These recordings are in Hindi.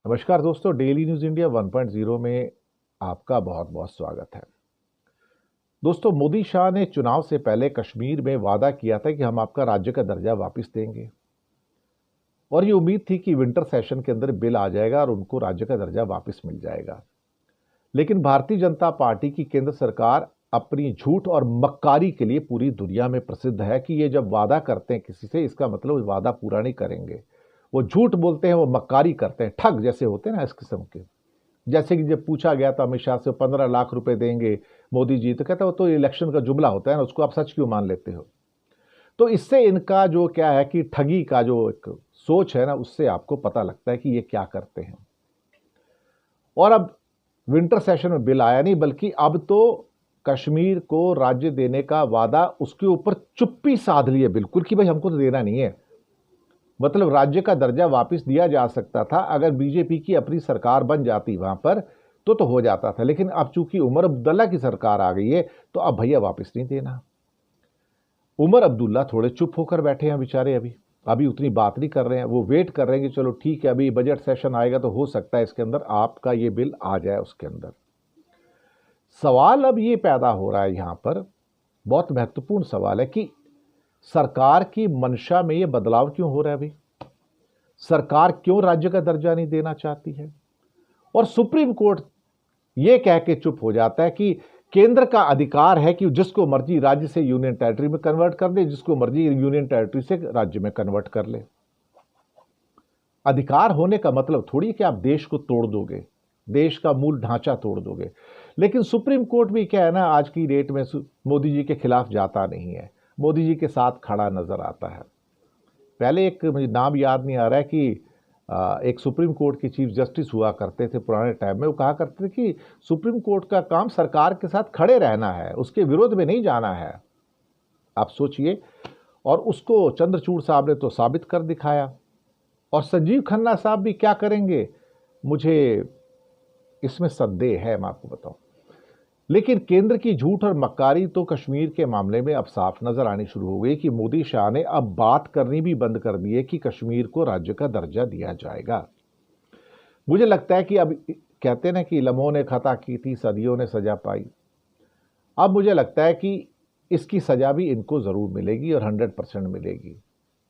नमस्कार दोस्तों, डेली न्यूज़ इंडिया 1.0 में आपका बहुत बहुत स्वागत है। दोस्तों, मोदी शाह ने चुनाव से पहले कश्मीर में वादा किया था कि हम आपका राज्य का दर्जा वापस देंगे और ये उम्मीद थी कि विंटर सेशन के अंदर बिल आ जाएगा और उनको राज्य का दर्जा वापस मिल जाएगा। लेकिन भारतीय जनता पार्टी की केंद्र सरकार अपनी झूठ और मक्कारी के लिए पूरी दुनिया में प्रसिद्ध है कि ये जब वादा करते हैं किसी से, इसका मतलब वादा पूरा नहीं करेंगे। वो झूठ बोलते हैं, वो मक्कारी करते हैं, ठग जैसे होते हैं ना इस किस्म के। जैसे कि जब पूछा गया था अमित शाह से 15 लाख रुपए देंगे मोदी जी, तो कहता वो तो इलेक्शन का जुमला होता है ना, उसको आप सच क्यों मान लेते हो। तो इससे इनका जो क्या है कि ठगी का जो एक सोच है ना, उससे आपको पता लगता है कि ये क्या करते हैं। और अब विंटर सेशन में बिल आया नहीं, बल्कि अब तो कश्मीर को राज्य देने का वादा, उसके ऊपर चुप्पी साध ली है बिल्कुल कि भाई हमको तो देना नहीं है। मतलब राज्य का दर्जा वापस दिया जा सकता था अगर बीजेपी की अपनी सरकार बन जाती वहां पर, तो हो जाता था। लेकिन अब चूंकि उमर अब्दुल्ला की सरकार आ गई है, तो अब भैया वापस नहीं देना। उमर अब्दुल्ला थोड़े चुप होकर बैठे हैं बेचारे, अभी उतनी बात नहीं कर रहे हैं। वो वेट कर रहे हैं कि चलो ठीक है, अभी बजट सेशन आएगा तो हो सकता है इसके अंदर आपका ये बिल आ जाए। उसके अंदर सवाल अब ये पैदा हो रहा है, यहां पर बहुत महत्वपूर्ण सवाल है कि सरकार की मंशा में ये बदलाव क्यों हो रहा है। अभी सरकार क्यों राज्य का दर्जा नहीं देना चाहती है, और सुप्रीम कोर्ट ये कह के चुप हो जाता है कि केंद्र का अधिकार है कि जिसको मर्जी राज्य से यूनियन टेरिटरी में कन्वर्ट कर दे, जिसको मर्जी यूनियन टेरिटरी से राज्य में कन्वर्ट कर ले। अधिकार होने का मतलब थोड़ी कि आप देश को तोड़ दोगे, देश का मूल ढांचा तोड़ दोगे। लेकिन सुप्रीम कोर्ट भी क्या है ना, आज की डेट में मोदी जी के खिलाफ जाता नहीं है, मोदी जी के साथ खड़ा नजर आता है। पहले एक मुझे नाम याद नहीं आ रहा है कि एक सुप्रीम कोर्ट के चीफ जस्टिस हुआ करते थे पुराने टाइम में। वो कहा करते थे कि सुप्रीम कोर्ट का काम सरकार के साथ खड़े रहना है, उसके विरोध में नहीं जाना है। आप सोचिए, और उसको चंद्रचूड़ साहब ने तो साबित कर दिखाया। और संजीव खन्ना साहब भी क्या करेंगे, मुझे इसमें संदेह है, मैं आपको बताऊं। लेकिन केंद्र की झूठ और मक्कारी तो कश्मीर के मामले में अब साफ नजर आनी शुरू हो गई कि मोदी शाह ने अब बात करनी भी बंद कर दी है कि कश्मीर को राज्य का दर्जा दिया जाएगा। मुझे लगता है कि अब कहते ना कि लम्हों ने खता की थी, सदियों ने सजा पाई। अब मुझे लगता है कि इसकी सजा भी इनको जरूर मिलेगी और 100% मिलेगी,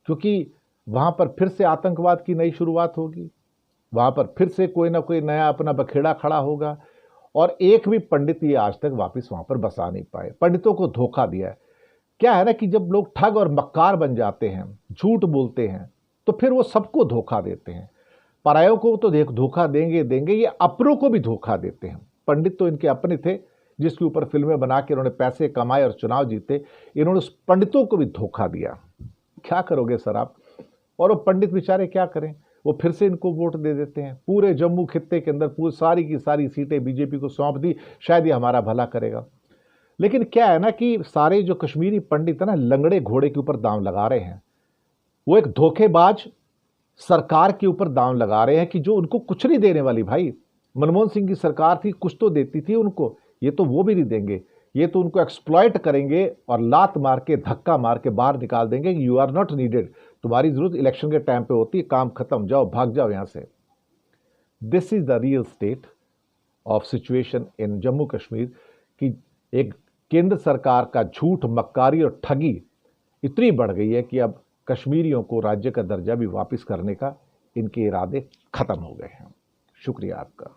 क्योंकि वहां पर फिर से आतंकवाद की नई शुरुआत होगी, वहां पर फिर से कोई ना कोई नया अपना बखेड़ा खड़ा होगा। और एक भी पंडित ये आज तक वापस वहां पर बसा नहीं पाए। पंडितों को धोखा दिया है। क्या है ना कि जब लोग ठग और मक्कार बन जाते हैं, झूठ बोलते हैं, तो फिर वो सबको धोखा देते हैं। परायों को तो धोखा देंगे देंगे, ये अपनों को भी धोखा देते हैं। पंडित तो इनके अपने थे, जिसके ऊपर फिल्में बना के इन्होंने पैसे कमाए और चुनाव जीते। इन्होंने उस पंडितों को भी धोखा दिया। क्या करोगे सर आप। और वो पंडित बेचारे क्या करें, वो फिर से इनको वोट दे देते हैं। पूरे जम्मू खित्ते के अंदर पूरी सारी की सारी सीटें बीजेपी को सौंप दी, शायद ये हमारा भला करेगा। लेकिन क्या है ना कि सारे जो कश्मीरी पंडित है ना, लंगड़े घोड़े के ऊपर दांव लगा रहे हैं। वो एक धोखेबाज सरकार के ऊपर दांव लगा रहे हैं कि जो उनको कुछ नहीं देने वाली। भाई, मनमोहन सिंह की सरकार थी, कुछ तो देती थी उनको, ये तो वो भी नहीं देंगे। ये तो उनको एक्सप्लॉइट करेंगे और लात मार के, धक्का मार के बाहर निकाल देंगे कि यू आर नॉट नीडेड, तुम्हारी जरूरत इलेक्शन के टाइम पे होती है, काम खत्म, जाओ भाग जाओ यहां से। This is the real estate of situation in Jammu Kashmir कि एक केंद्र सरकार का झूठ, मक्कारी और ठगी इतनी बढ़ गई है कि अब कश्मीरियों को राज्य का दर्जा भी वापस करने का इनके इरादे खत्म हो गए हैं। शुक्रिया आपका।